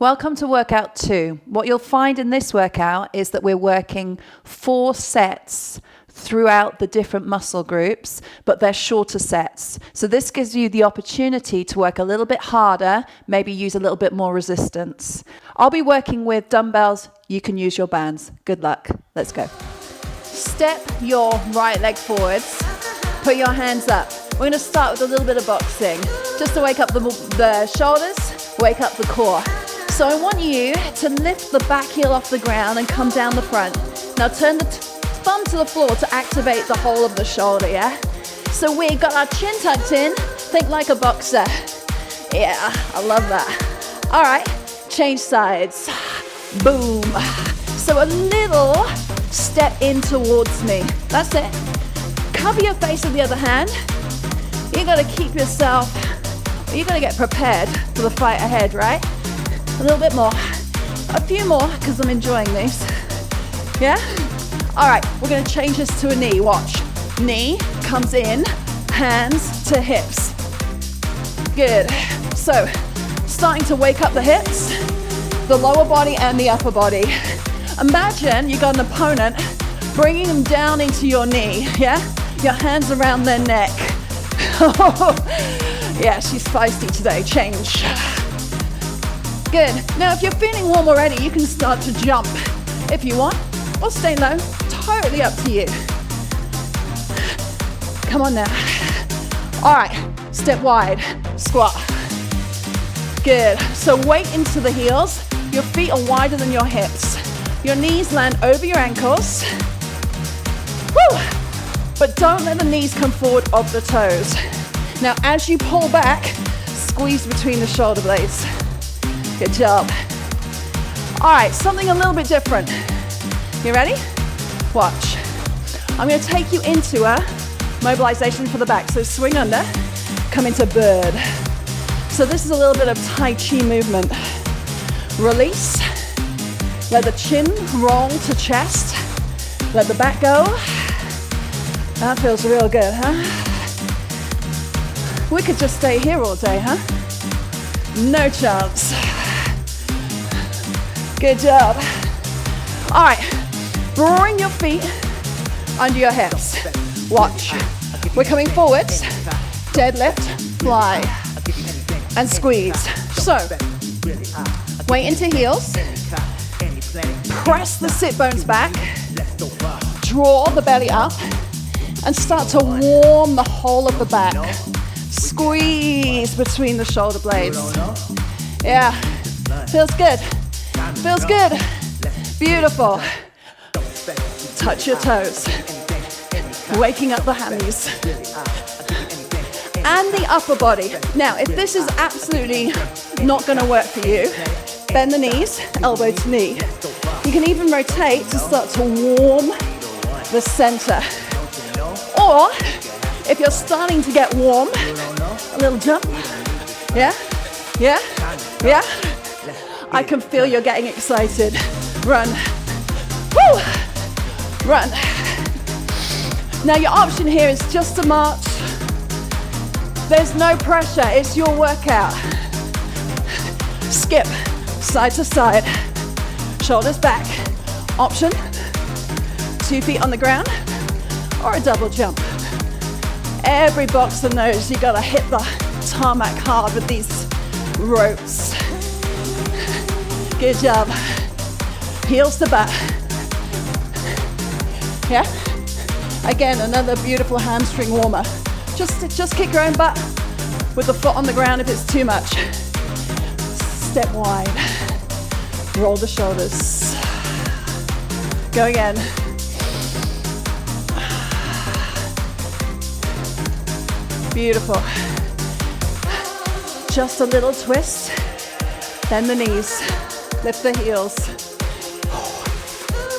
Welcome to workout 2. What you'll find in this workout is that we're working 4 sets throughout the different muscle groups, but they're shorter sets. So this gives you the opportunity to work a little bit harder, maybe use a little bit more resistance. I'll be working with dumbbells. You can use your bands. Good luck. Let's go. Step your right leg forwards. Put your hands up. We're going to start with a little bit of boxing, just to wake up the shoulders, wake up the core. So I want you to lift the back heel off the ground and come down the front. Now turn the thumb to the floor to activate the whole of the shoulder, yeah? So we've got our chin tucked in, think like a boxer. Yeah, I love that. All right, change sides. Boom. So a little step in towards me. That's it. Cover your face with the other hand. You gotta keep yourself, you gotta get prepared for the fight ahead, right? A little bit more. A few more, because I'm enjoying these. Yeah? All right, we're gonna change this to a knee. Watch. Knee comes in, hands to hips. Good. So, starting to wake up the hips, the lower body and the upper body. Imagine you got an opponent, bringing them down into your knee, yeah? Your hands around their neck. Yeah, she's feisty today. Change. Good. Now, if you're feeling warm already, you can start to jump if you want, or stay low. Totally up to you. Come on now. All right, step wide, squat. Good. So weight into the heels. Your feet are wider than your hips. Your knees land over your ankles. Woo! But don't let the knees come forward of the toes. Now, as you pull back, squeeze between the shoulder blades. Good job. All right, something a little bit different. You ready? Watch. I'm going to take you into a mobilization for the back. So swing under, come into bird. So this is a little bit of Tai Chi movement. Release. Let the chin roll to chest. Let the back go. That feels real good, huh? We could just stay here all day, huh? No chance. Good job. All right, bring your feet under your hips. Watch. We're coming forwards. Deadlift, fly, and squeeze. So, weight into heels. Press the sit bones back. Draw the belly up. And start to warm the whole of the back. Squeeze between the shoulder blades. Yeah, feels good. Feels good. Beautiful. Touch your toes. Waking up the hammies. And the upper body. Now, if this is absolutely not going to work for you, bend the knees, elbow to knee. You can even rotate to start to warm the center. Or, if you're starting to get warm, a little jump. Yeah? Yeah? Yeah? I can feel you're getting excited. Run. Woo! Run. Now your option here is just to march. There's no pressure, it's your workout. Skip, side to side. Shoulders back. Option, 2 feet on the ground, or a double jump. Every boxer knows you gotta hit the tarmac hard with these ropes. Good job. Heels to butt. Yeah? Again, another beautiful hamstring warmer. Just kick your own butt with the foot on the ground if it's too much. Step wide. Roll the shoulders. Go again. Beautiful. Just a little twist. Bend the knees. Lift the heels.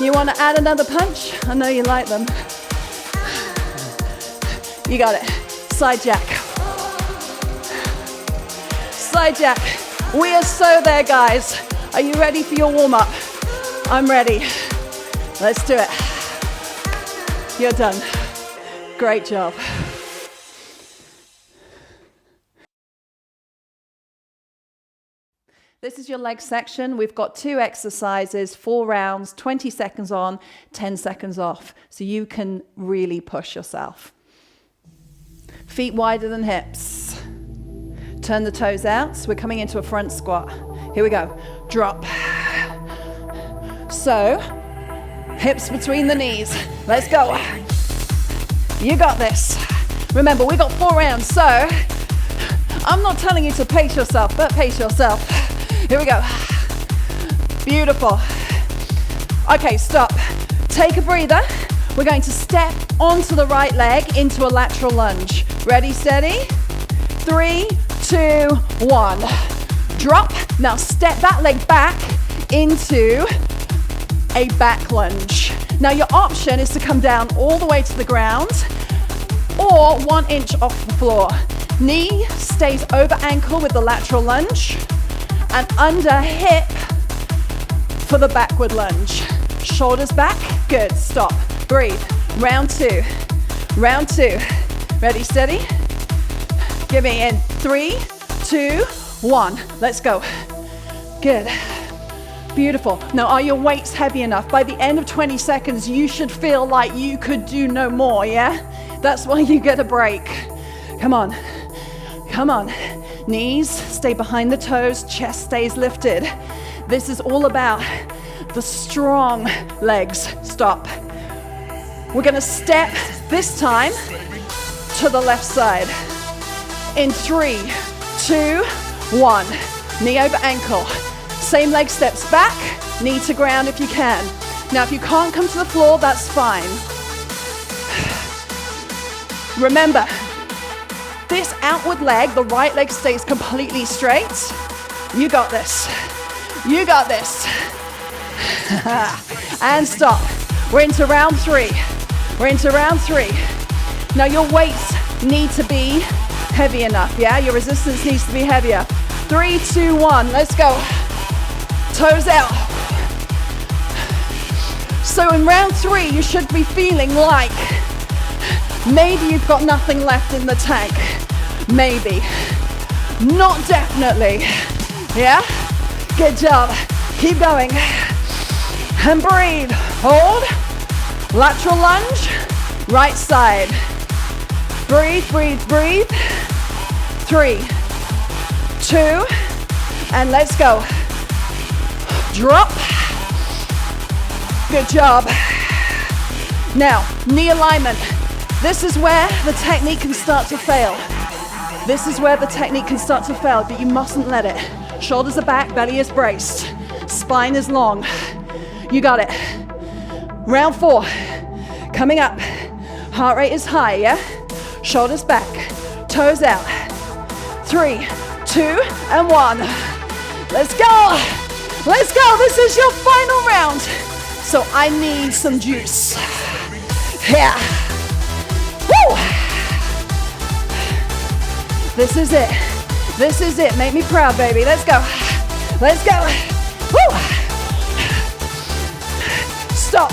You want to add another punch? I know you like them. You got it. Side jack. Side jack. We are so there, guys. Are you ready for your warm-up? I'm ready. Let's do it. You're done. Great job. This is your leg section. We've got 2 exercises, 4 rounds, 20 seconds on, 10 seconds off. So you can really push yourself. Feet wider than hips. Turn the toes out. So we're coming into a front squat. Here we go. Drop. So, hips between the knees. Let's go. You got this. Remember, we got 4 rounds, so I'm not telling you to pace yourself, but pace yourself. Here we go. Beautiful. Okay, stop. Take a breather. We're going to step onto the right leg into a lateral lunge. Ready, steady. 3, 2, 1. Drop. Now step that leg back into a back lunge. Now your option is to come down all the way to the ground or 1 inch off the floor. Knee stays over ankle with the lateral lunge and under hip for the backward lunge. Shoulders back, good, stop, breathe. Round 2, round 2. Ready, steady. Give me in 3, 2, 1. Let's go. Good. Beautiful. Now, are your weights heavy enough? By the end of 20 seconds, you should feel like you could do no more, yeah? That's why you get a break. Come on. Come on. Knees stay behind the toes, chest stays lifted. This is all about the strong legs. Stop. We're gonna step this time to the left side. In 3, 2, 1. Knee over ankle. Same leg steps back, knee to ground if you can. Now, if you can't come to the floor, that's fine. Remember, this outward leg, the right leg stays completely straight. You got this. You got this. And stop. We're into round 3. We're into round 3. Now your weights need to be heavy enough, yeah? Your resistance needs to be heavier. 3, 2, 1, let's go. Toes out. So in round 3, you should be feeling like maybe you've got nothing left in the tank. Maybe. Not definitely. Yeah? Good job. Keep going. And breathe. Hold. Lateral lunge. Right side. Breathe, breathe, breathe. 3, 2, and let's go. Drop. Good job. Now, knee alignment. This is where the technique can start to fail. This is where the technique can start to fail, but you mustn't let it. Shoulders are back, belly is braced. Spine is long. You got it. Round 4. Coming up. Heart rate is high, yeah? Shoulders back. Toes out. 3, 2, and 1. Let's go. Let's go. This is your final round. So I need some juice. Yeah. Woo. This is it. This is it. Make me proud, baby. Let's go. Let's go. Woo. Stop.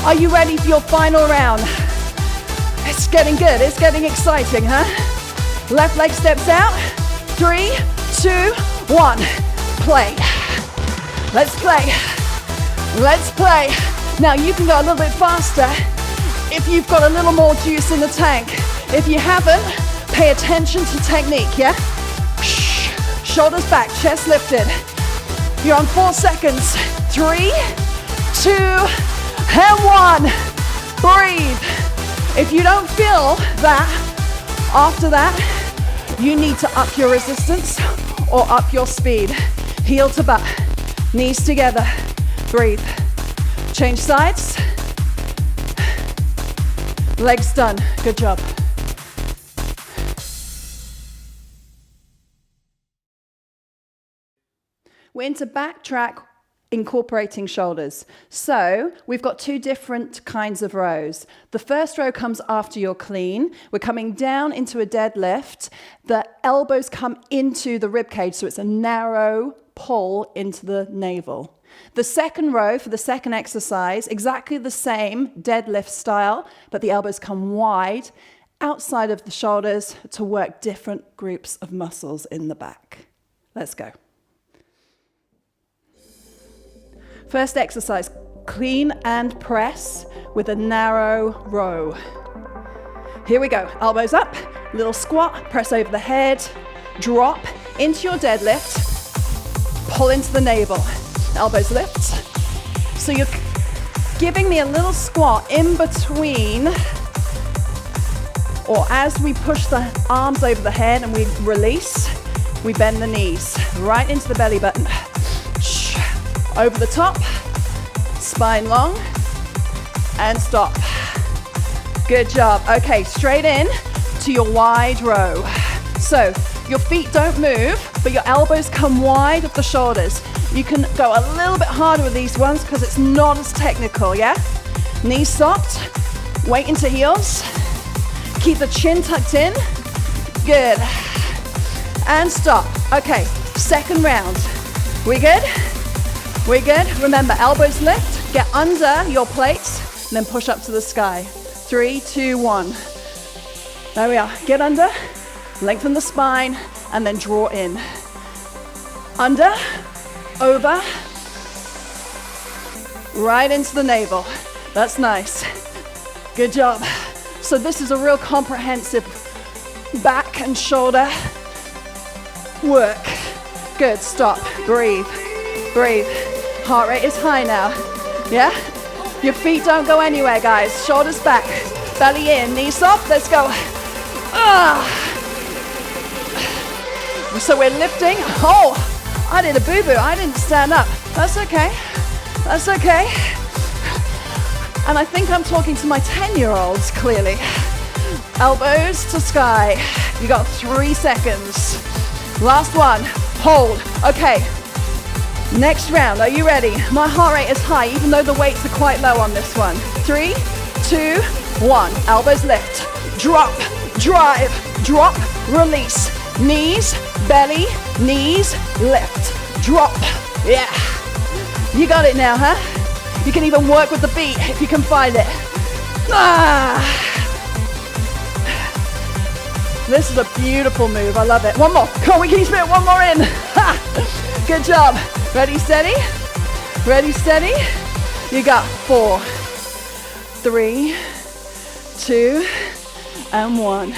Are you ready for your final round? It's getting good. It's getting exciting, huh? Left leg steps out. 3, 2, 1. Play. Let's play. Let's play. Now you can go a little bit faster if you've got a little more juice in the tank. If you haven't, pay attention to technique, yeah? Shh. Shoulders back, chest lifted. You're on 4 seconds. 3, 2, and 1. Breathe. If you don't feel that, after that, you need to up your resistance or up your speed. Heel to butt, knees together. Breathe. Change sides. Legs done. Good job. We're into backtrack incorporating shoulders. So we've got 2 different kinds of rows. The first row comes after you're clean. We're coming down into a deadlift. The elbows come into the rib cage, so it's a narrow pull into the navel. The second row for the second exercise, exactly the same deadlift style, but the elbows come wide outside of the shoulders to work different groups of muscles in the back. Let's go. First exercise, clean and press with a narrow row. Here we go, elbows up, little squat, press over the head, drop into your deadlift, pull into the navel, elbows lift. So you're giving me a little squat in between, or as we push the arms over the head and we release, we bend the knees right into the belly button. Over the top, spine long, and stop. Good job. Okay, straight in to your wide row. So your feet don't move, but your elbows come wide of the shoulders. You can go a little bit harder with these ones because it's not as technical, yeah? Knees soft, weight into heels. Keep the chin tucked in. Good. And stop. Okay, second round. We good? We good? Remember, elbows lift, get under your plates, and then push up to the sky. 3, 2, 1. There we are. Get under, lengthen the spine, and then draw in. Under, over, right into the navel. That's nice. Good job. So this is a real comprehensive back and shoulder work. Good, stop, breathe, breathe. Heart rate is high now, yeah? Your feet don't go anywhere, guys. Shoulders back, belly in, knees soft, let's go. So we're lifting. Oh, I did a boo-boo, I didn't stand up. That's okay, that's okay. And I think I'm talking to my 10-year-olds, clearly. Elbows to sky. You got 3 seconds. Last one, hold. Okay, next round, are you ready? My heart rate is high, even though the weights are quite low on this one. 3, 2, 1, elbows lift. Drop, drive, drop, release. Knees, belly, knees, lift. Drop, yeah. You got it now, huh? You can even work with the beat if you can find it. This is a beautiful move, I love it. One more, come on, we can fit one more in. Good job. Ready, steady? Ready, steady? You got 4, 3, 2, and 1.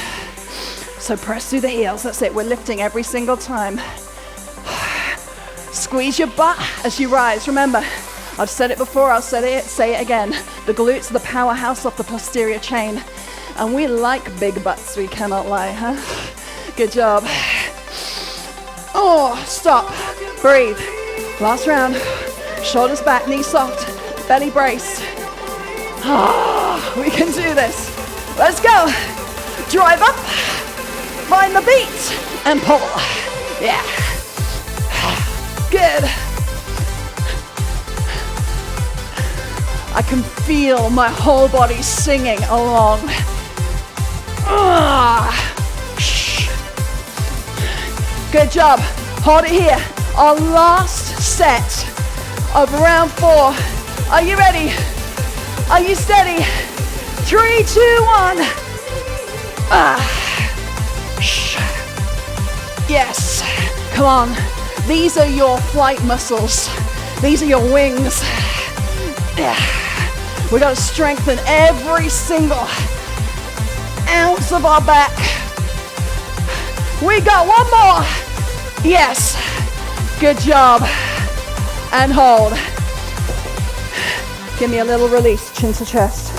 So press through the heels, that's it. We're lifting every single time. Squeeze your butt as you rise. Remember, I've said it before, I'll say it again. The glutes are the powerhouse of the posterior chain. And we like big butts, we cannot lie, huh? Good job. Oh, stop, breathe. Last round, shoulders back, knees soft, belly braced. We can do this. Let's go. Drive up, find the beat, and pull. Yeah. Good. I can feel my whole body singing along. Good job. Hold it here. Our last set of round 4. Are you ready? Are you steady? 3, 2, 1. Yes. Come on. These are your flight muscles. These are your wings. We got to strengthen every single ounce of our back. We got one more. Yes. Good job. And hold. Give me a little release. Chin to chest.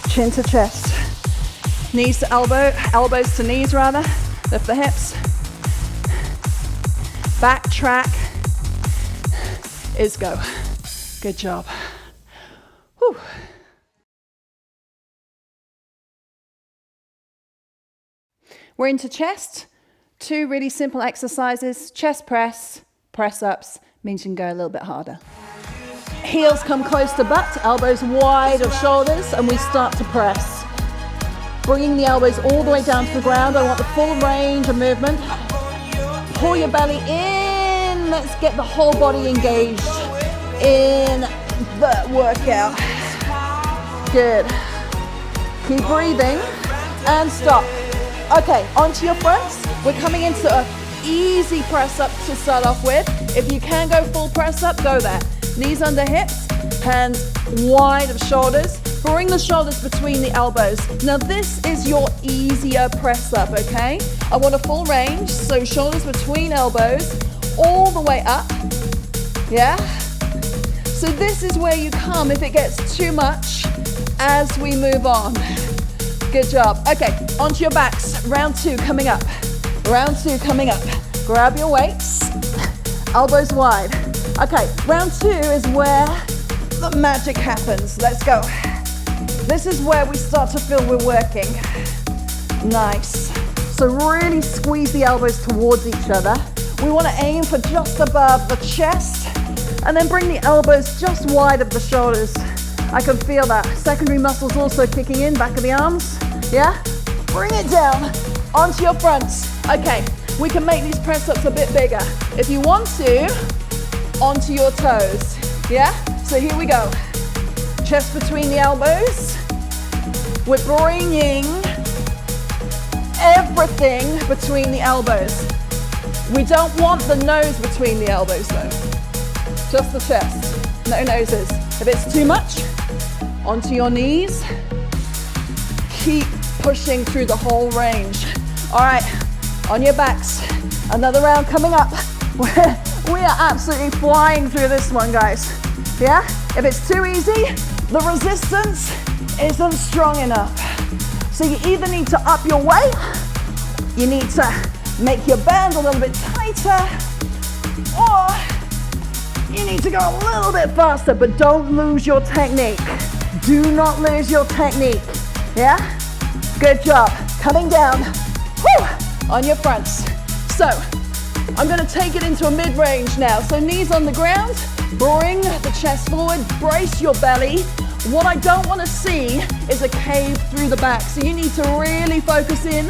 Chin to chest. Knees to elbows to knees rather. Lift the hips. Back track is go. Good job. Whew. We're into chest. 2 really simple exercises. Chest press, press ups, means you can go a little bit harder. Heels come close to butt, elbows wide of shoulders, and we start to press. Bringing the elbows all the way down to the ground. I want the full range of movement. Pull your belly in. Let's get the whole body engaged in the workout. Good. Keep breathing and stop. Okay, onto your fronts. We're coming into an easy press up to start off with. If you can go full press up, go there. Knees under hips, hands wide of shoulders. Bring the shoulders between the elbows. Now this is your easier press up, okay? I want a full range, so shoulders between elbows, all the way up, yeah? So this is where you come if it gets too much as we move on. Good job. Okay, onto your backs. Round 2 coming up. Round 2 coming up. Grab your weights, elbows wide. Okay, round 2 is where the magic happens. Let's go. This is where we start to feel we're working. Nice. So really squeeze the elbows towards each other. We want to aim for just above the chest and then bring the elbows just wide of the shoulders. I can feel that. Secondary muscles also kicking in, back of the arms. Yeah? Bring it down onto your fronts. Okay, we can make these press ups a bit bigger. If you want to, onto your toes. Yeah? So here we go. Chest between the elbows. We're bringing everything between the elbows. We don't want the nose between the elbows though. Just the chest, no noses. If it's too much, onto your knees. Keep pushing through the whole range. All right, on your backs. Another round coming up. We are absolutely flying through this one, guys. Yeah? If it's too easy, the resistance isn't strong enough. So you either need to up your weight, you need to make your band a little bit tighter, or you need to go a little bit faster, but don't lose your technique. Do not lose your technique. Yeah? Good job. Coming down. Woo! On your fronts. So, I'm gonna take it into a mid-range now. So knees on the ground, bring the chest forward, brace your belly. What I don't wanna see is a cave through the back. So you need to really focus in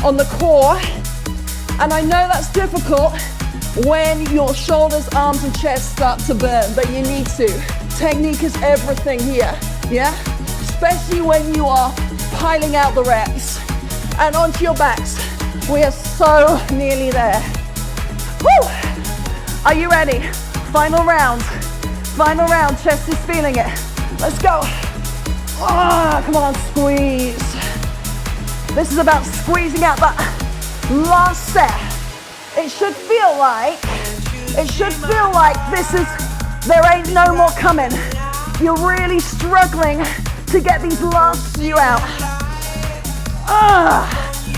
on the core. And I know that's difficult when your shoulders, arms, and chest start to burn, but you need to. Technique is everything here, yeah? Especially when you are piling out the reps. And onto your backs. We are so nearly there. Woo! Are you ready? Final round. Final round, chest is feeling it. Let's go. Ah, come on, squeeze. This is about squeezing out that last set. It should feel like there ain't no more coming. You're really struggling to get these last few out. Ah,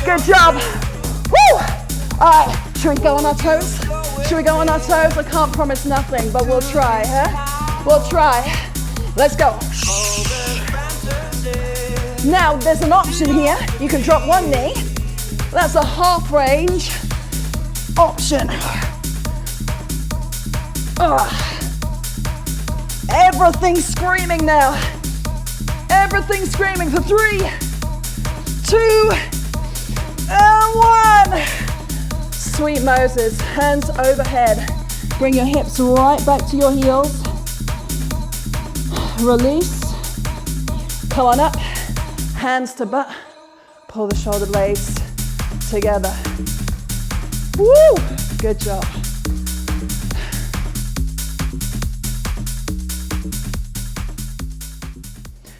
good job. Woo! All right, should we go on our toes? Should we go on our toes? I can't promise nothing, but we'll try, huh? We'll try. Let's go. Now, there's an option here. You can drop one knee. That's a half range option. Everything's screaming now. Everything's screaming for 3, 2, and 1. Sweet Moses, hands overhead. Bring your hips right back to your heels. Release. Come on up. Hands to butt. Pull the shoulder blades together. Woo! Good job.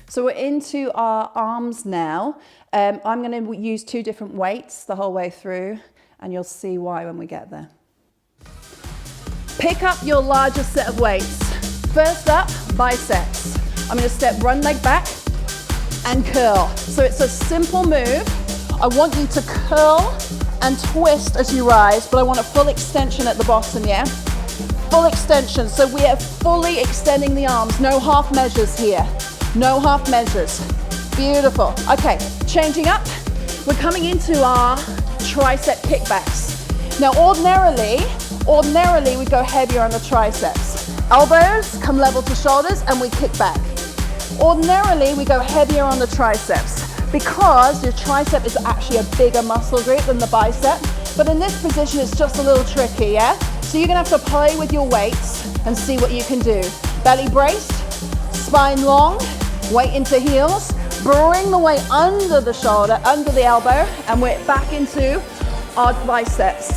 So we're into our arms now. I'm going to use 2 different weights the whole way through, and you'll see why when we get there. Pick up your larger set of weights. First up, biceps. I'm going to step one leg back and curl. So it's a simple move. I want you to curl and twist as you rise, but I want a full extension at the bottom, yeah? Full extension. So we are fully extending the arms. No half measures here. No half measures. Beautiful. Okay, changing up. We're coming into our tricep kickbacks. Now ordinarily we go heavier on the triceps. Elbows come level to shoulders and we kick back. Ordinarily we go heavier on the triceps because your tricep is actually a bigger muscle group than the bicep. But in this position it's just a little tricky, yeah? So you're gonna have to play with your weights and see what you can do. Belly braced, spine long, weight into heels. Bring the weight under the shoulder, under the elbow, and we're back into our biceps.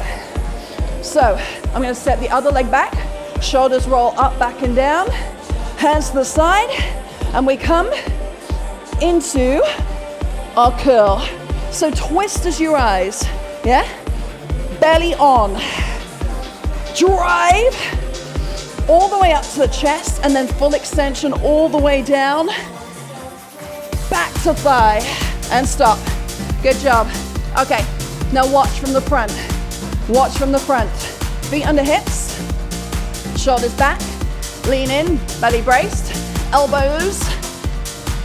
So I'm going to step the other leg back, Shoulders roll up, back and down. Hands to the side. And we come into our curl. So twist as you rise. Yeah? Belly on. Drive all the way up to the chest and then full extension all the way down. Back to thigh and stop. Good job. Okay, now watch from the front. Watch from the front. Feet under hips, shoulders back, lean in, belly braced, elbows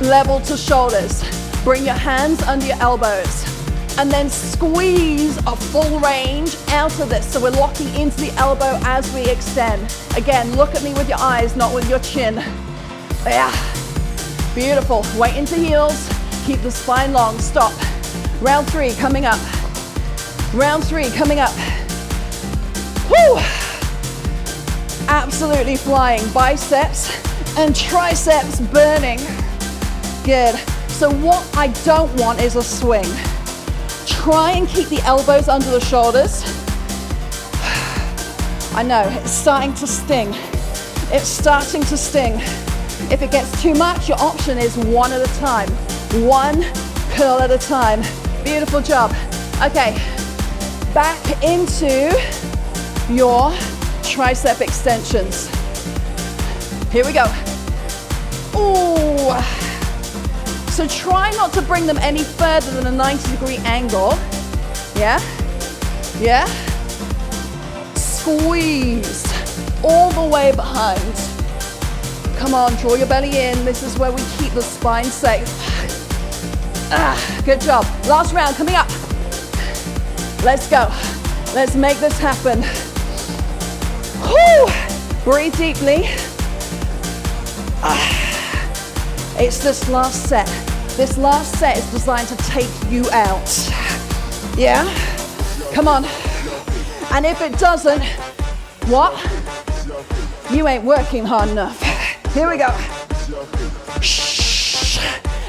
level to shoulders. Bring your hands under your elbows and then squeeze a full range out of this. So we're locking into the elbow as we extend. Again, look at me with your eyes, not with your chin. Yeah. Beautiful. Weight into heels. Keep the spine long. Stop. Round 3 coming up. Round 3 coming up. Woo! Absolutely flying. Biceps and triceps burning. Good. So what I don't want is a swing. Try and keep the elbows under the shoulders. I know, it's starting to sting. It's starting to sting. If it gets too much, your option is one at a time. One curl at a time. Beautiful job. Okay, back into your tricep extensions. Here we go. Ooh. So try not to bring them any further than a 90-degree angle. Yeah? Yeah? Squeeze all the way behind. Come on, draw your belly in. This is where we keep the spine safe. Good job. Last round coming up. Let's go. Let's make this happen. Whew. Breathe deeply. It's this last set. This last set is designed to take you out. Yeah? Come on. And if it doesn't, what? You ain't working hard enough. Here we go. Shh.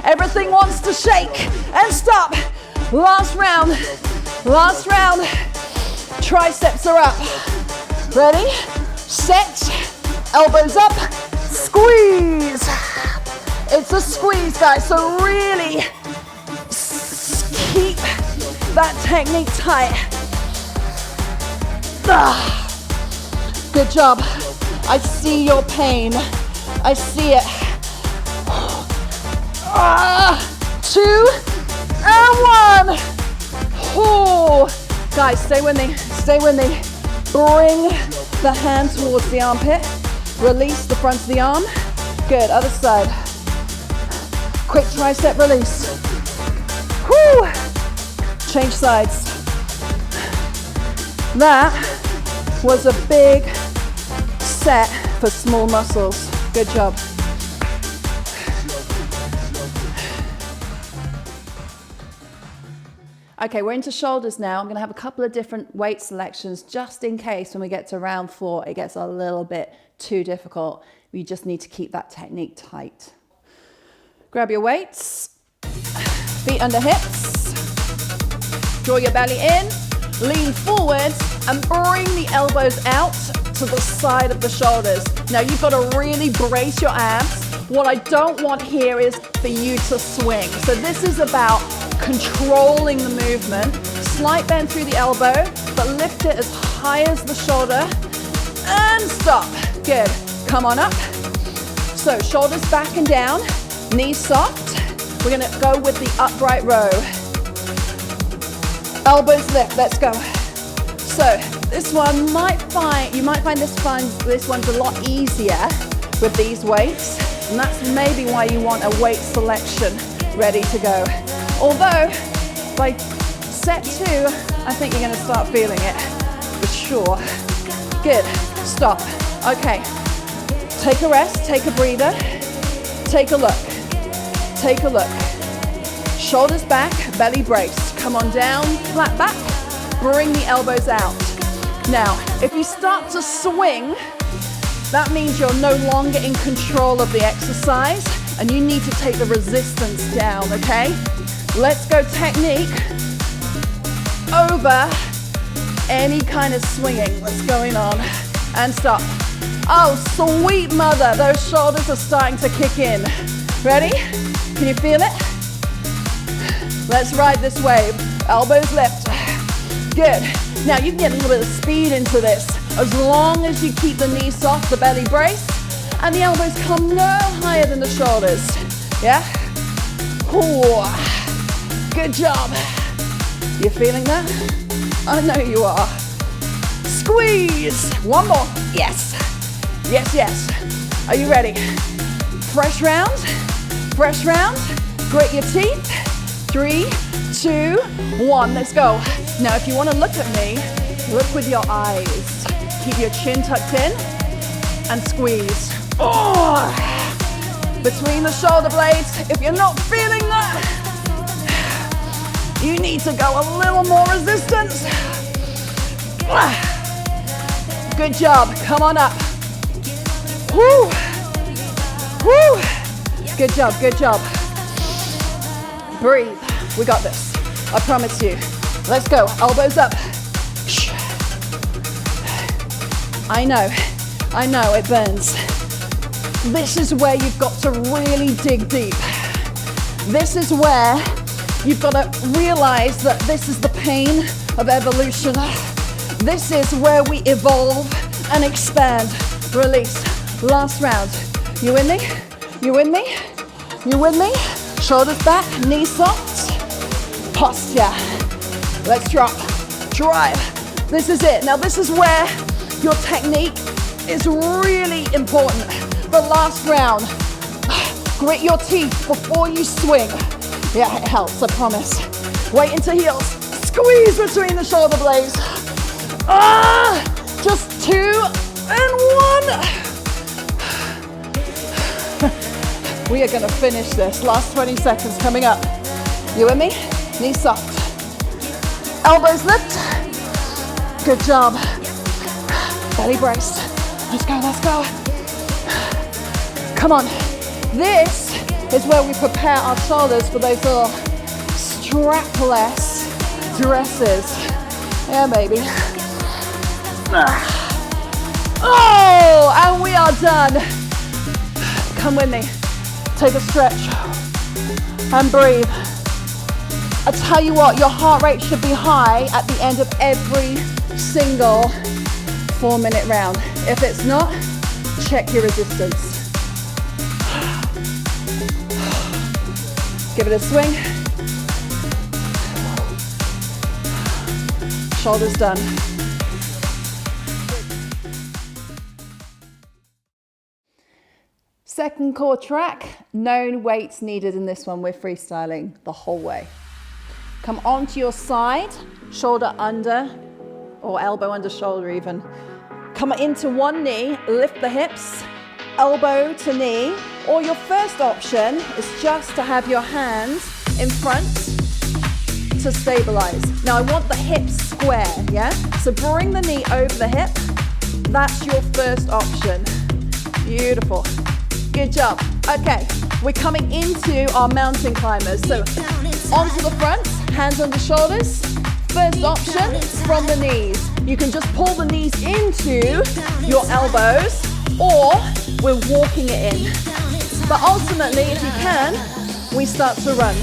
Everything wants to shake and stop. Last round. Last round. Triceps are up. Ready? Set. Elbows up. Squeeze. It's a squeeze, guys. So really keep that technique tight. Good job. I see your pain. I see it. 2 and 1. Oh. Guys, stay with me. Stay with me. Bring the hand towards the armpit. Release the front of the arm. Good. Other side. Quick tricep release. Woo. Change sides. That was a big set for small muscles. Good job. Okay, we're into shoulders now. I'm going to have a couple of different weight selections just in case when we get to round 4 it gets a little bit too difficult. We just need to keep that technique tight. Grab your weights, feet under hips, draw your belly in, lean forwards and bring the elbows out to the side of the shoulders. Now you've got to really brace your abs. What I don't want here is for you to swing. So this is about controlling the movement. Slight bend through the elbow, but lift it as high as the shoulder and stop. Good. Come on up. So shoulders back and down, knees soft. We're going to go with the upright row. Elbows lift. Let's go. So this one you might find this one's a lot easier with these weights, and that's maybe why you want a weight selection ready to go. Although by set 2, I think you're going to start feeling it for sure. Good. Stop. Okay. Take a rest. Take a breather. Take a look. Take a look. Shoulders back, belly braced. Come on down, flat back. Bring the elbows out. Now, if you start to swing, that means you're no longer in control of the exercise and you need to take the resistance down, okay? Let's go technique over any kind of swinging that's going on. And stop. Oh, sweet mother, those shoulders are starting to kick in. Ready? Can you feel it? Let's ride this wave. Elbows lift. Good. Now you can get a little bit of speed into this as long as you keep the knees soft, the belly brace, and the elbows come no higher than the shoulders. Yeah? Ooh. Good job. You feeling that? I know you are. Squeeze. One more. Yes. Yes, yes. Are you ready? Fresh round. Fresh round. Grit your teeth. 3, 2, 1. Let's go. Now, if you want to look at me, look with your eyes. Keep your chin tucked in and squeeze. Oh. Between the shoulder blades. If you're not feeling that, you need to go a little more resistance. Good job. Come on up. Woo. Woo. Good job. Good job. Breathe. We got this. I promise you. Let's go. Elbows up. I know it burns. This is where you've got to really dig deep. This is where you've got to realize that this is the pain of evolution. This is where we evolve and expand. Release. Last round. You with me? You with me? You with me? Shoulders back, knees soft. Posture. Let's drop. Drive. This is it. Now this is where your technique is really important. The last round. Grit your teeth before you swing. Yeah, it helps, I promise. Weight into heels. Squeeze between the shoulder blades. Just 2 and 1. We are gonna finish this. Last 20 seconds coming up. You with me? Knees soft. Elbows lift. Good job. Belly braced. Let's go, let's go. Come on. This is where we prepare our shoulders for those little strapless dresses. Yeah, baby. Oh, and we are done. Come with me. Take a stretch and breathe. I tell you what, your heart rate should be high at the end of every single 4-minute round. If it's not, check your resistance. Give it a swing. Shoulders done. Second core track, no weights needed in this one. We're freestyling the whole way. Come onto your side, shoulder under, or elbow under shoulder even. Come into one knee, lift the hips, elbow to knee, or your first option is just to have your hands in front to stabilize. Now I want the hips square, yeah? So bring the knee over the hip. That's your first option. Beautiful. Good job. Okay, we're coming into our mountain climbers. So onto the front, hands on the shoulders. First option, from the knees. You can just pull the knees into your elbows, or we're walking it in. But ultimately, if you can, we start to run.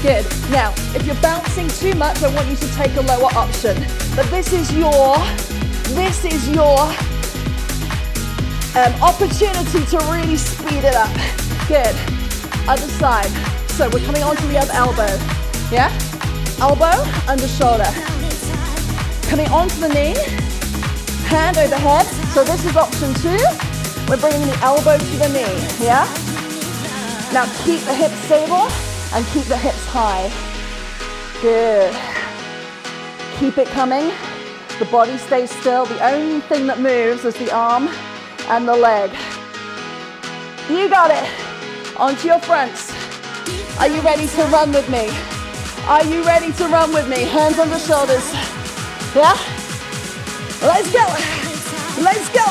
Good. Now, if you're bouncing too much, I want you to take a lower option. But this is your opportunity to really speed it up. Good. Other side. So we're coming onto the other elbow. Yeah? Elbow, under shoulder. Coming onto the knee, hand over head. So this is option 2. We're bringing the elbow to the knee, yeah? Now keep the hips stable and keep the hips high. Good. Keep it coming. The body stays still. The only thing that moves is the arm and the leg. You got it. Onto your fronts. Are you ready to run with me? Are you ready to run with me? Hands on the shoulders. Yeah? Let's go. Let's go.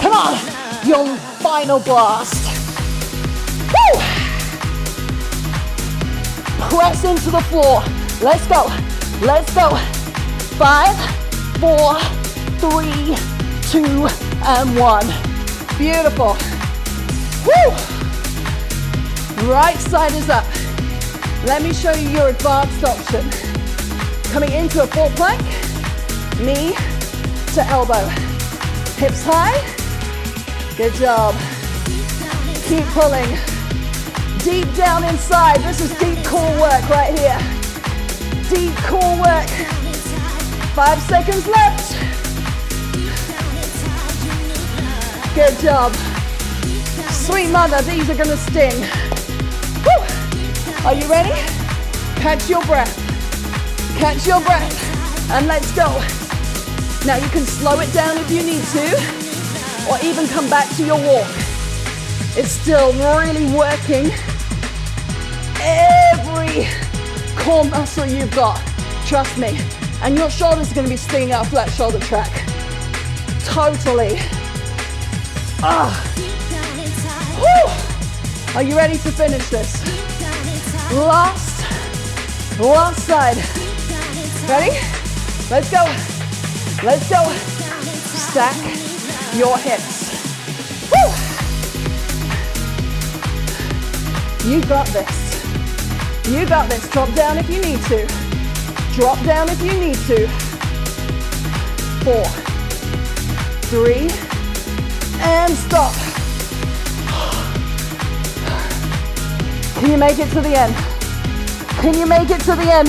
Come on. Your final blast. Woo! Press into the floor. Let's go. Let's go. 5, 4, 3, 2, and 1. Beautiful. Woo! Right side is up. Let me show you your advanced option. Coming into a full plank, knee to elbow. Hips high. Good job. Keep pulling. Deep down inside. This is deep core work right here. Deep core work. 5 seconds left. Good job. Sweet mother, these are gonna sting. Woo. Are you ready? Catch your breath. Catch your breath. And let's go. Now you can slow it down if you need to, or even come back to your walk. It's still really working every core muscle you've got. Trust me. And your shoulders are going to be stinging after that shoulder track. Totally. Woo. Are you ready to finish this? Last side. Ready? Let's go. Let's go. Stack your hips. Woo. You got this. You got this. Drop down if you need to. Drop down if you need to. 4, 3, and stop. Can you make it to the end? Can you make it to the end?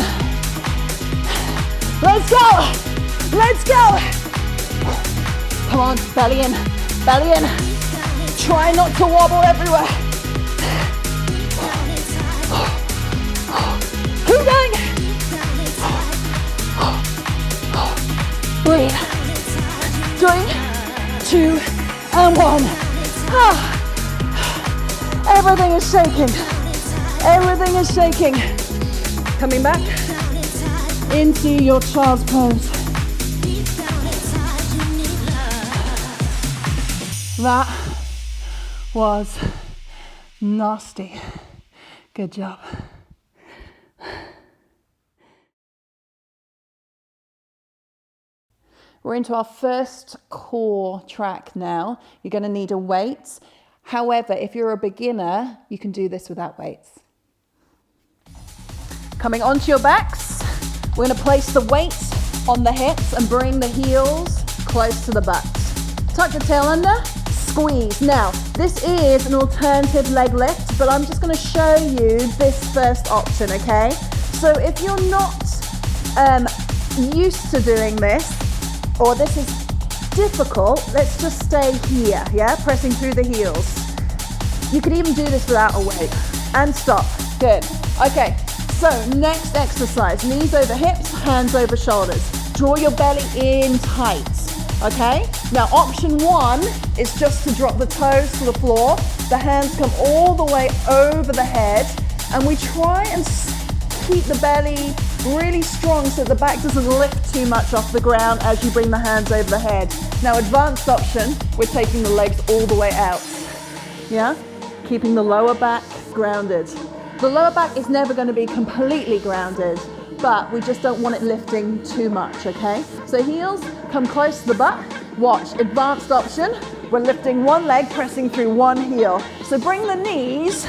Let's go! Let's go! Come on, belly in, belly in. Try not to wobble everywhere. Keep going. Breathe. 3, 2, and 1. Everything is shaking. Everything is shaking. Coming back into your child's pose. That was nasty. Good job. We're into our first core track now. You're going to need a weight. However, if you're a beginner, you can do this without weights. Coming onto your backs, we're going to place the weight on the hips and bring the heels close to the butt. Tuck the tail under, squeeze. Now, this is an alternative leg lift, but I'm just going to show you this first option, okay? So if you're not used to doing this, or this is difficult, let's just stay here, yeah? Pressing through the heels. You could even do this without a weight. And stop. Good. Okay, so next exercise. Knees over hips, hands over shoulders. Draw your belly in tight, okay? Now, option 1 is just to drop the toes to the floor. The hands come all the way over the head, and we try and keep the belly really strong so the back doesn't lift too much off the ground as you bring the hands over the head. Now, advanced option, we're taking the legs all the way out. Yeah? Keeping the lower back grounded. The lower back is never going to be completely grounded, but we just don't want it lifting too much, okay? So heels come close to the butt. Watch, advanced option. We're lifting one leg, pressing through one heel. So bring the knees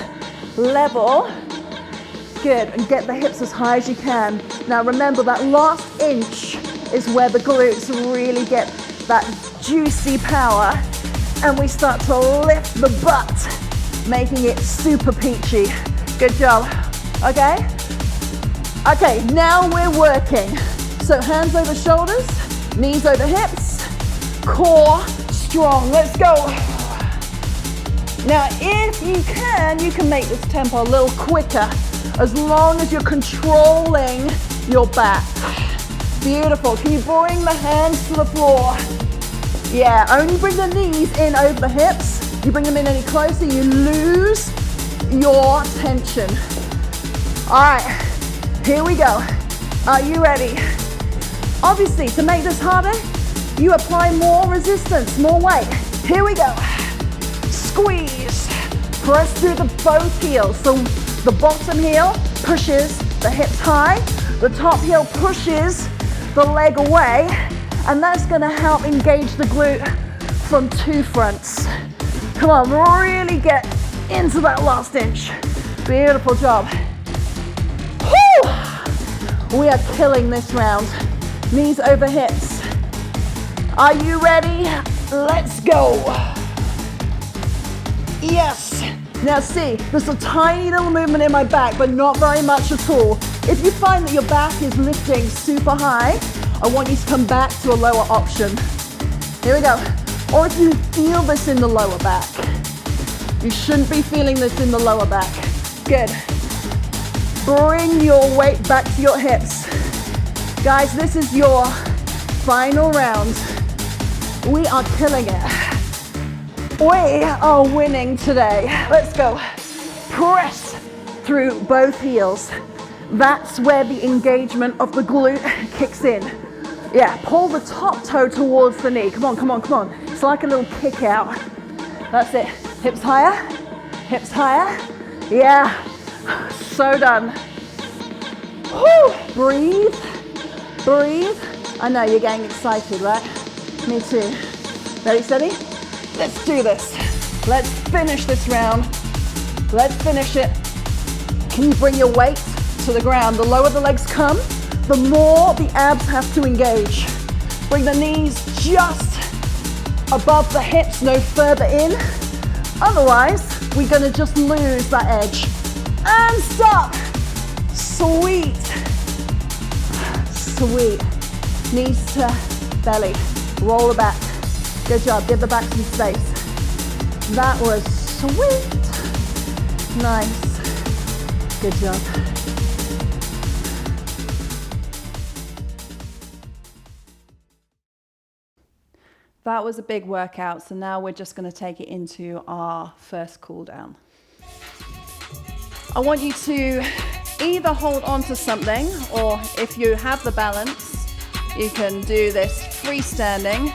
level. Good, and get the hips as high as you can. Now remember, that last inch is where the glutes really get that juicy power, and we start to lift the butt, making it super peachy. Good job, okay? Okay, now we're working. So hands over shoulders, knees over hips, core strong, let's go. Now if you can make this tempo a little quicker, as long as you're controlling your back. Beautiful. Can you bring the hands to the floor? Yeah, only bring the knees in over the hips. You bring them in any closer, you lose your tension. All right, here we go. Are you ready? Obviously, to make this harder, you apply more resistance, more weight. Here we go. Squeeze. Press through both heels. So the bottom heel pushes the hips high. The top heel pushes the leg away. And that's gonna help engage the glute from 2 fronts. Come on, really get into that last inch. Beautiful job. Whew. We are killing this round. Knees over hips. Are you ready? Let's go. Yes. Now see, there's a tiny little movement in my back, but not very much at all. If you find that your back is lifting super high, I want you to come back to a lower option. Here we go. Or if you feel this in the lower back. You shouldn't be feeling this in the lower back. Good. Bring your weight back to your hips. Guys, this is your final round. We are killing it. We are winning today. Let's go. Press through both heels. That's where the engagement of the glute kicks in. Yeah, pull the top toe towards the knee. Come on, come on, come on. It's like a little kick out. That's it. Hips higher, hips higher. Yeah, so done. Woo. Breathe, breathe. I know you're getting excited, right? Me too. Ready, steady? Let's do this. Let's finish this round. Let's finish it. Can you bring your weight to the ground? The lower the legs come, the more the abs have to engage. Bring the knees just above the hips, no further in. Otherwise, we're gonna just lose that edge. And stop. Sweet. Sweet. Knees to belly. Roll the back. Good job. Give the back some space. That was sweet. Nice. Good job. That was a big workout, so now we're just going to take it into our first cool down. I want you to either hold on to something, or if you have the balance, you can do this freestanding.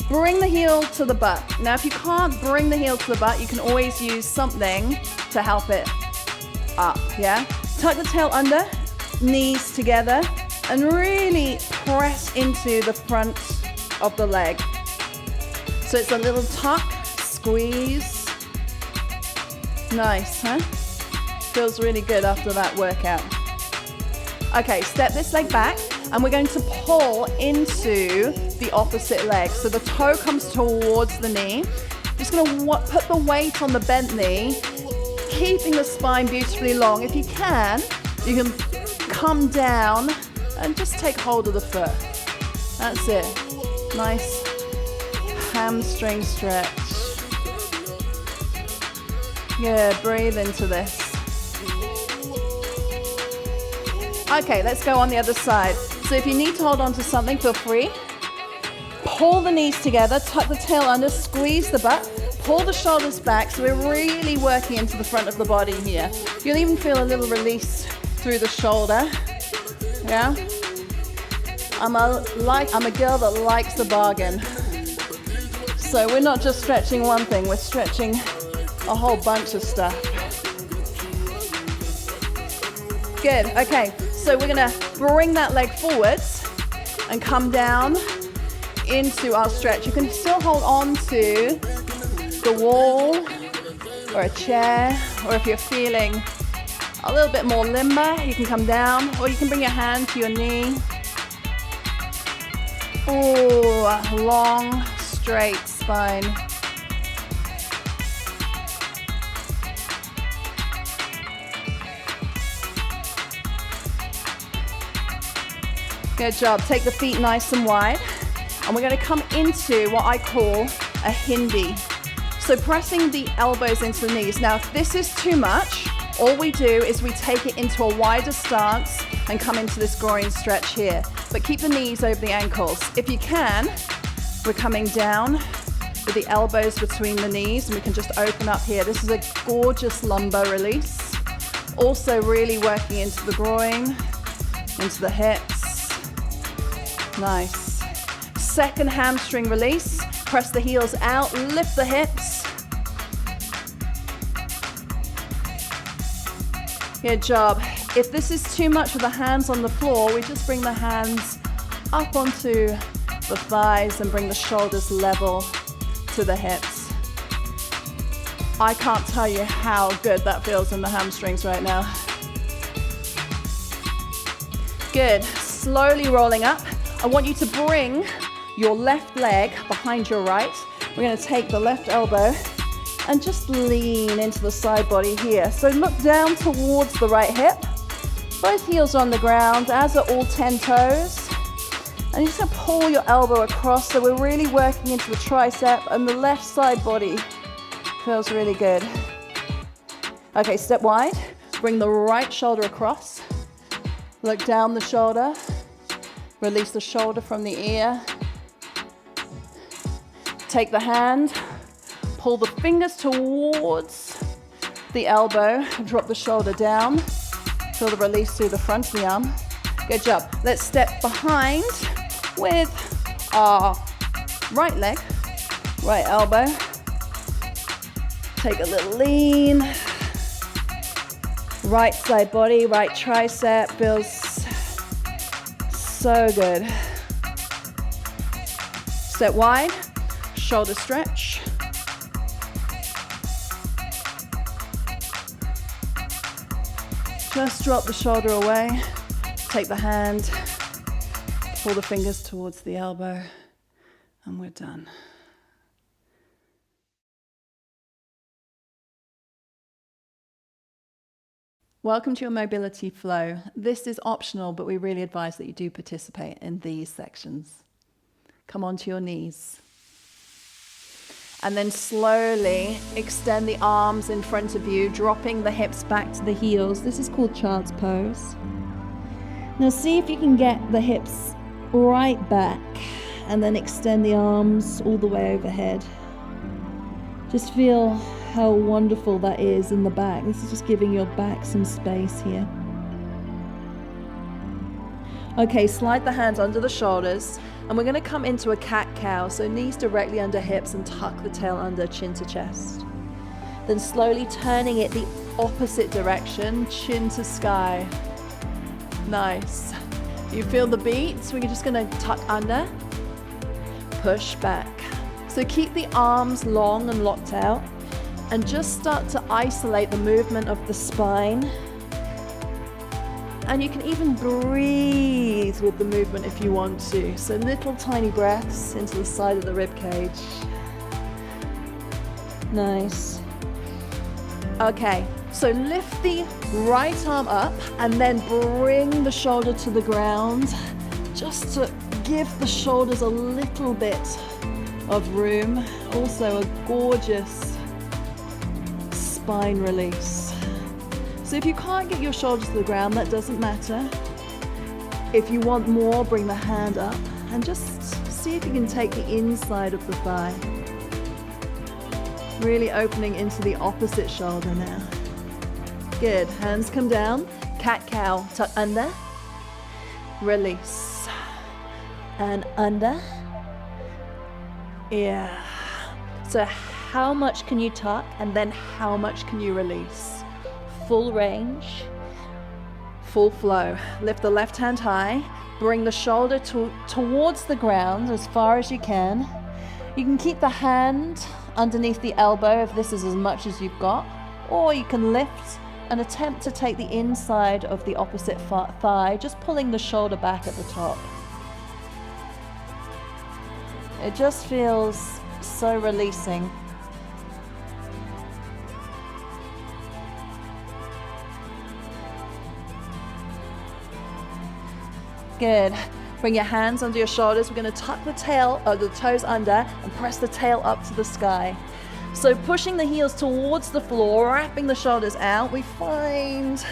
Bring the heel to the butt. Now, if you can't bring the heel to the butt, you can always use something to help it up, yeah? Tuck the tail under, knees together, and really press into the front of the leg. So it's a little tuck, squeeze. Nice, huh? Feels really good after that workout. Okay, step this leg back, and we're going to pull into the opposite leg. So the toe comes towards the knee. Just gonna put the weight on the bent knee, keeping the spine beautifully long. If you can come down and just take hold of the foot. That's it. Nice hamstring stretch. Yeah, breathe into this. Okay, let's go on the other side. So if you need to hold on to something, feel free. Pull the knees together, tuck the tail under, squeeze the butt, pull the shoulders back. So we're really working into the front of the body here. You'll even feel a little release through the shoulder. Yeah? I'm a girl that likes a bargain. So we're not just stretching one thing, we're stretching a whole bunch of stuff. Good, okay. So we're gonna bring that leg forwards and come down into our stretch. You can still hold on to the wall or a chair, or if you're feeling a little bit more limber, you can come down, or you can bring your hand to your knee. Oh, long, straight spine. Good job. Take the feet nice and wide. And we're going to come into what I call a Hindi. So pressing the elbows into the knees. Now, if this is too much, all we do is we take it into a wider stance and come into this groin stretch here. But keep the knees over the ankles. If you can, we're coming down with the elbows between the knees, and we can just open up here. This is a gorgeous lumbar release. Also really working into the groin, into the hips. Nice. Second hamstring release. Press the heels out, lift the hips. Good job. If this is too much with the hands on the floor, we just bring the hands up onto the thighs and bring the shoulders level to the hips. I can't tell you how good that feels in the hamstrings right now. Good. Slowly rolling up. I want you to bring your left leg behind your right. We're going to take the left elbow and just lean into the side body here. So look down towards the right hip. Both heels on the ground, as are all 10 toes. And you're just going to pull your elbow across, so we're really working into the tricep, and the left side body feels really good. Okay, step wide. Bring the right shoulder across. Look down the shoulder. Release the shoulder from the ear. Take the hand. Pull the fingers towards the elbow. Drop the shoulder down. Feel the release through the front of the arm. Good job. Let's step behind with our right leg, right elbow. Take a little lean. Right side body, right tricep feels so good. Step wide, shoulder stretch. Just drop the shoulder away. Take the hand, pull the fingers towards the elbow, and we're done. Welcome to your mobility flow. This is optional, but we really advise that you do participate in these sections. Come onto your knees. And then slowly extend the arms in front of you, dropping the hips back to the heels. This is called child's pose. Now see if you can get the hips right back and then extend the arms all the way overhead. Just feel how wonderful that is in the back. This is just giving your back some space here. Okay, slide the hands under the shoulders, and we're going to come into a cat-cow. So knees directly under hips and tuck the tail under, chin to chest. Then slowly turning it the opposite direction, chin to sky. Nice. You feel the beat? So we're just going to tuck under, push back. So keep the arms long and locked out, and just start to isolate the movement of the spine. And you can even breathe with the movement if you want to. So little tiny breaths into the side of the rib cage. Nice. Okay, so lift the right arm up and then bring the shoulder to the ground, just to give the shoulders a little bit of room. Also a gorgeous spine release. So if you can't get your shoulders to the ground, that doesn't matter. If you want more, bring the hand up and just see if you can take the inside of the thigh. Really opening into the opposite shoulder now. Good, hands come down, cat-cow, tuck under, release, and under. Yeah. So how much can you tuck and then how much can you release? Full range, full flow. Lift the left hand high, bring the shoulder towards the ground as far as you can. You can keep the hand underneath the elbow if this is as much as you've got, or you can lift and attempt to take the inside of the opposite thigh, just pulling the shoulder back at the top. It just feels so releasing. Good. Bring your hands under your shoulders. We're going to tuck the tail, or the toes under, and press the tail up to the sky. So pushing the heels towards the floor, wrapping the shoulders out, we find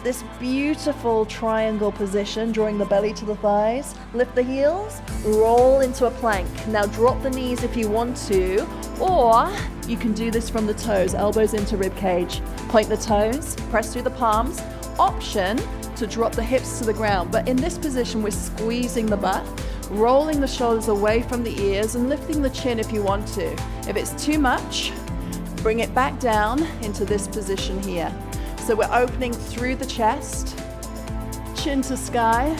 this beautiful triangle position, drawing the belly to the thighs. Lift the heels, roll into a plank. Now drop the knees if you want to, or you can do this from the toes, elbows into rib cage. Point the toes, press through the palms. Option to drop the hips to the ground, but in this position we're squeezing the butt, rolling the shoulders away from the ears and lifting the chin if you want to. If it's too much, bring it back down into this position here. So we're opening through the chest, chin to sky.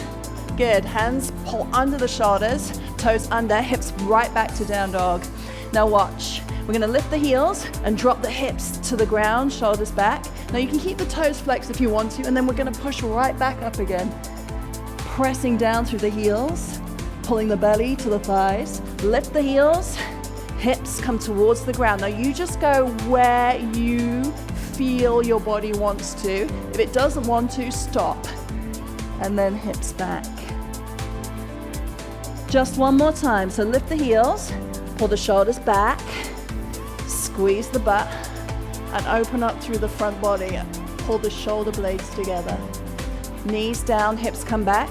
Good, hands pull under the shoulders, toes under, hips right back to down dog. Now watch. We're gonna lift the heels and drop the hips to the ground, shoulders back. Now you can keep the toes flexed if you want to, and then we're gonna push right back up again. Pressing down through the heels, pulling the belly to the thighs. Lift the heels, hips come towards the ground. Now you just go where you feel your body wants to. If it doesn't want to, stop. And then hips back. Just one more time. So lift the heels, pull the shoulders back, squeeze the butt, and open up through the front body. Pull the shoulder blades together. Knees down, hips come back.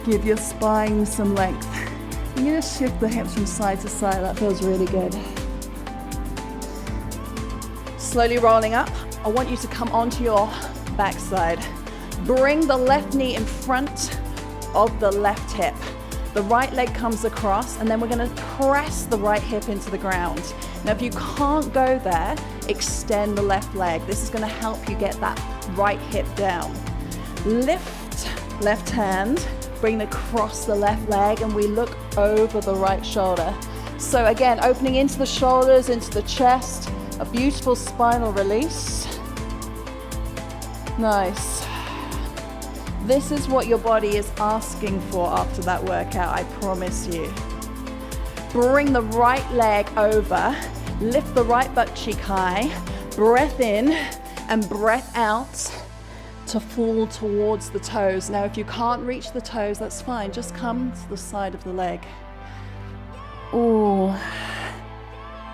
Give your spine some length. You're gonna shift the hips from side to side. That feels really good. Slowly rolling up. I want you to come onto your backside. Bring the left knee in front of the left hip. The right leg comes across, and then we're gonna press the right hip into the ground. Now, if you can't go there, extend the left leg. This is gonna help you get that right hip down. Lift left hand, bring across the left leg, and we look over the right shoulder. So again, opening into the shoulders, into the chest, a beautiful spinal release. Nice. This is what your body is asking for after that workout, I promise you. Bring the right leg over, lift the right butt cheek high, breath in and breath out to fall towards the toes. Now, if you can't reach the toes, that's fine. Just come to the side of the leg. Ooh.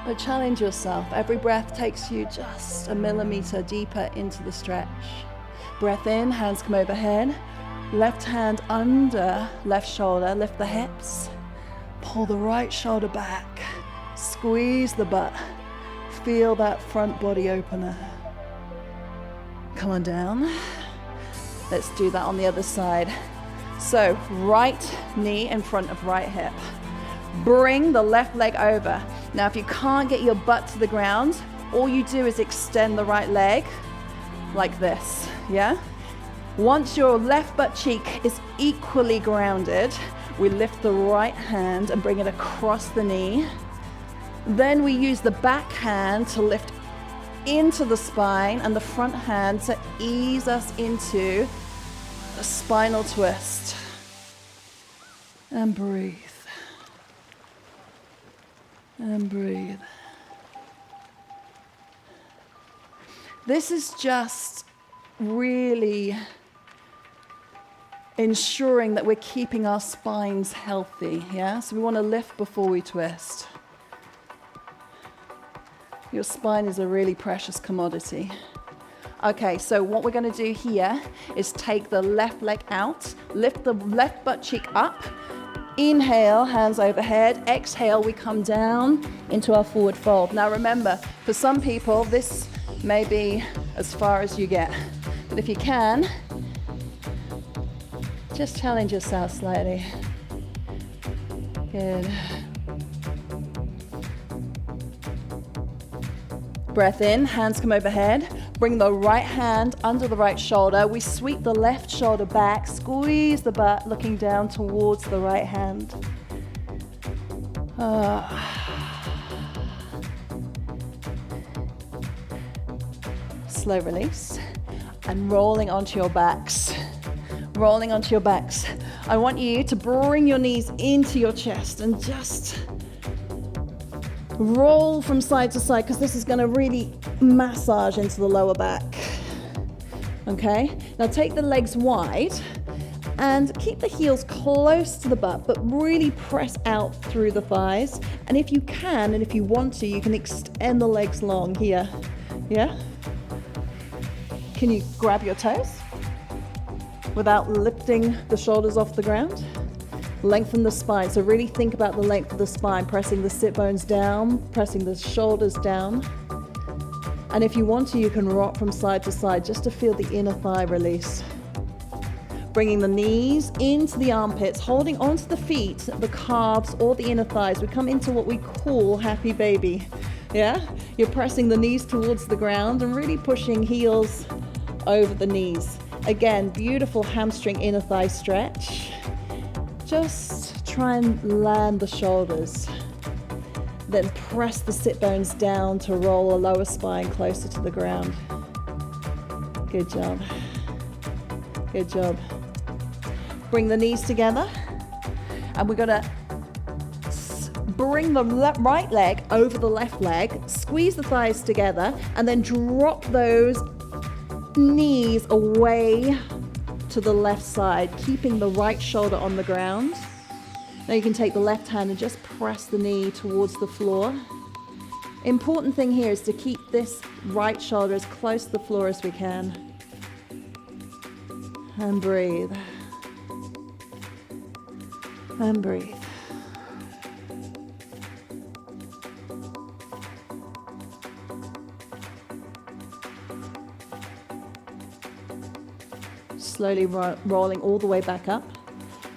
But challenge yourself. Every breath takes you just a millimeter deeper into the stretch. Breath in, hands come overhead. Left hand under left shoulder, lift the hips. Pull the right shoulder back. Squeeze the butt. Feel that front body opener. Come on down. Let's do that on the other side. So, right knee in front of right hip. Bring the left leg over. Now, if you can't get your butt to the ground, all you do is extend the right leg like this, yeah? Once your left butt cheek is equally grounded, we lift the right hand and bring it across the knee. Then we use the back hand to lift into the spine and the front hand to ease us into a spinal twist. And breathe. And breathe. This is just really ensuring that we're keeping our spines healthy, yeah? So we want to lift before we twist. Your spine is a really precious commodity. Okay, so what we're going to do here is take the left leg out, lift the left butt cheek up, inhale, hands overhead, exhale, we come down into our forward fold. Now remember, for some people, this may be as far as you get, but if you can, just challenge yourself slightly. Good. Breath in, hands come overhead. Bring the right hand under the right shoulder. We sweep the left shoulder back, squeeze the butt, looking down towards the right hand. Slow release. And rolling onto your backs. Rolling onto your backs. I want you to bring your knees into your chest and just roll from side to side, because this is going to really massage into the lower back. Okay, now take the legs wide and keep the heels close to the butt, but really press out through the thighs. And if you can, and if you want to, you can extend the legs long here. Yeah? Can you grab your toes without lifting the shoulders off the ground? Lengthen the spine. So really think about the length of the spine, pressing the sit bones down, pressing the shoulders down. And if you want to, you can rock from side to side just to feel the inner thigh release. Bringing the knees into the armpits, holding onto the feet, the calves or the inner thighs. We come into what we call happy baby. Yeah? You're pressing the knees towards the ground and really pushing heels over the knees. Again, beautiful hamstring inner thigh stretch. Just try and land the shoulders. Then press the sit bones down to roll the lower spine closer to the ground. Good job. Good job. Bring the knees together. And we're gonna bring the right leg over the left leg, squeeze the thighs together, and then drop those knees away to the left side, keeping the right shoulder on the ground. Now you can take the left hand and just press the knee towards the floor. Important thing here is to keep this right shoulder as close to the floor as we can. And breathe. And breathe. Slowly rolling all the way back up.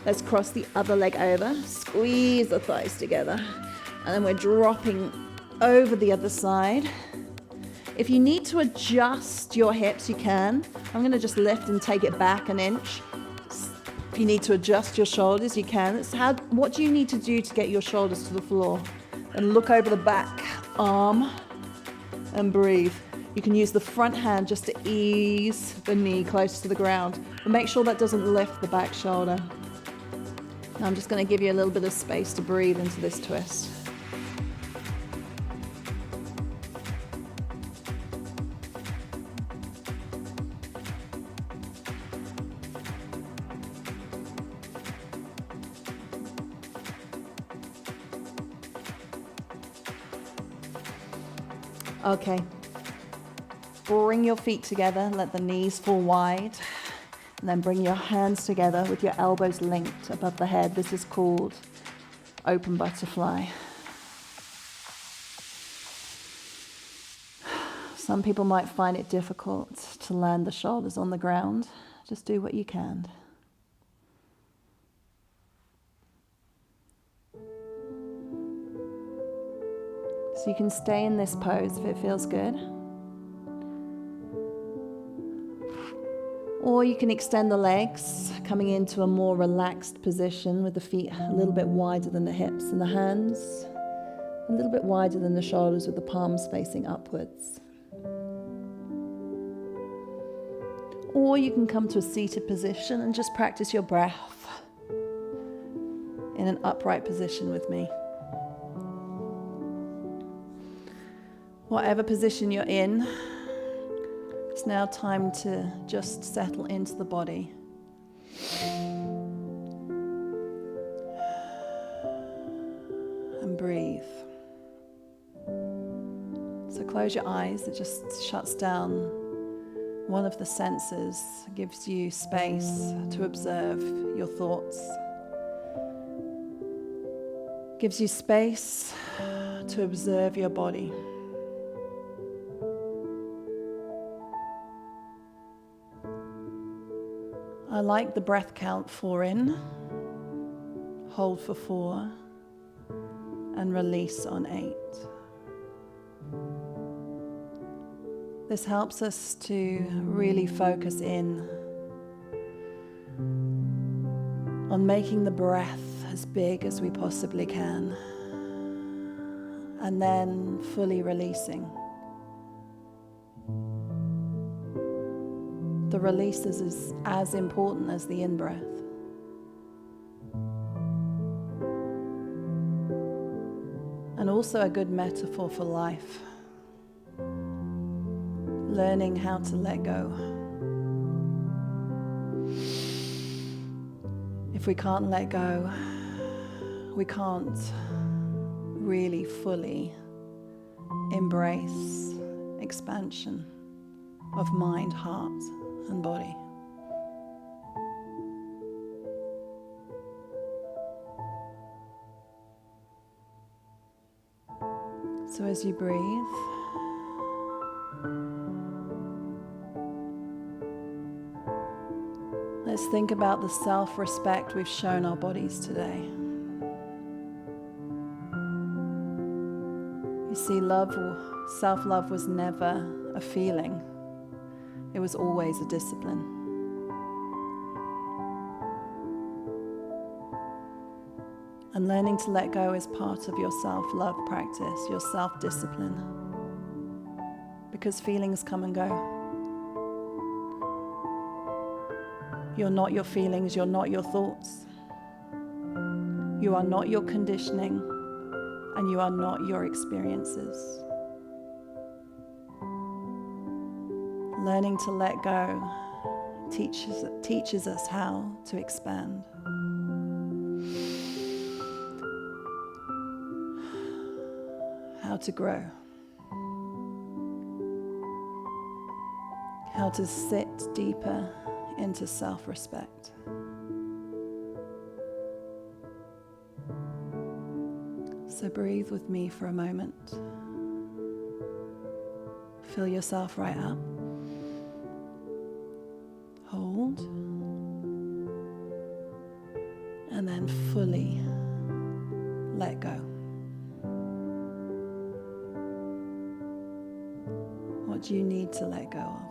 Let's cross the other leg over. Squeeze the thighs together. And then we're dropping over the other side. If you need to adjust your hips, you can. I'm going to just lift and take it back an inch. If you need to adjust your shoulders, you can. What do you need to do to get your shoulders to the floor? And look over the back arm and breathe. You can use the front hand just to ease the knee close to the ground. But make sure that doesn't lift the back shoulder. Now I'm just going to give you a little bit of space to breathe into this twist. Okay. Bring your feet together, let the knees fall wide, and then bring your hands together with your elbows linked above the head. This is called open butterfly. Some people might find it difficult to land the shoulders on the ground. Just do what you can. So you can stay in this pose if it feels good. Or you can extend the legs, coming into a more relaxed position with the feet a little bit wider than the hips and the hands a little bit wider than the shoulders with the palms facing upwards. Or you can come to a seated position and just practice your breath in an upright position with me. Whatever position you're in, it's now time to just settle into the body. And breathe. So close your eyes. It just shuts down one of the senses, gives you space to observe your thoughts. Gives you space to observe your body. I like the breath count 4 in, hold for 4, and release on 8. This helps us to really focus in on making the breath as big as we possibly can, and then fully releasing. The release is as important as the in-breath. And also a good metaphor for life. Learning how to let go. If we can't let go, we can't really fully embrace expansion of mind, heart, and body. So as you breathe, let's think about the self-respect we've shown our bodies today. You see, self-love was never a feeling. It was always a discipline. And learning to let go is part of your self-love practice, your self-discipline. Because feelings come and go. You're not your feelings, you're not your thoughts. You are not your conditioning, and you are not your experiences. Learning to let go teaches us how to expand. How to grow. How to sit deeper into self-respect. So breathe with me for a moment. Fill yourself right up. Hold. And then fully let go. What do you need to let go of?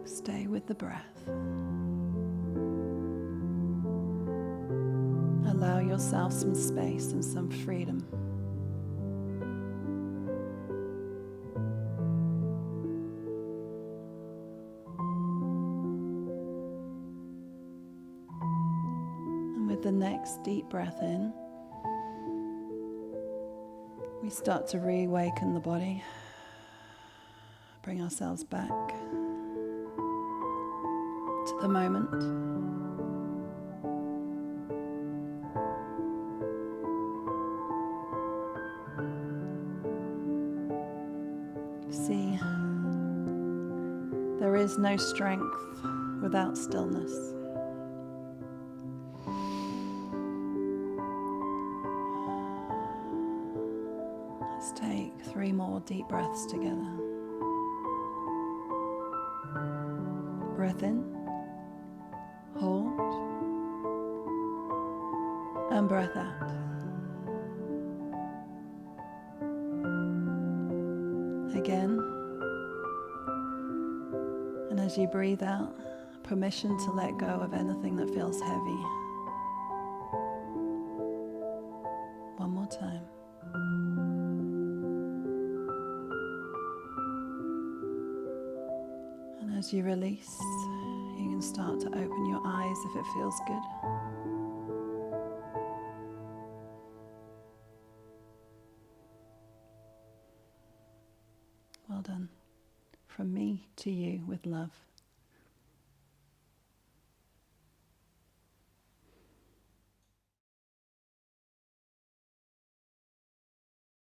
Stay with the breath. Allow yourself some space and some freedom. And with the next deep breath in, we start to reawaken the body. Bring ourselves back to the moment. See, there is no strength without stillness. Let's take 3 more deep breaths together. Breath in, hold, and breath out. Again, and as you breathe out, permission to let go of anything that feels heavy. One more time. And as you release, you can start to open your eyes if it feels good. Well done. From me to you with love.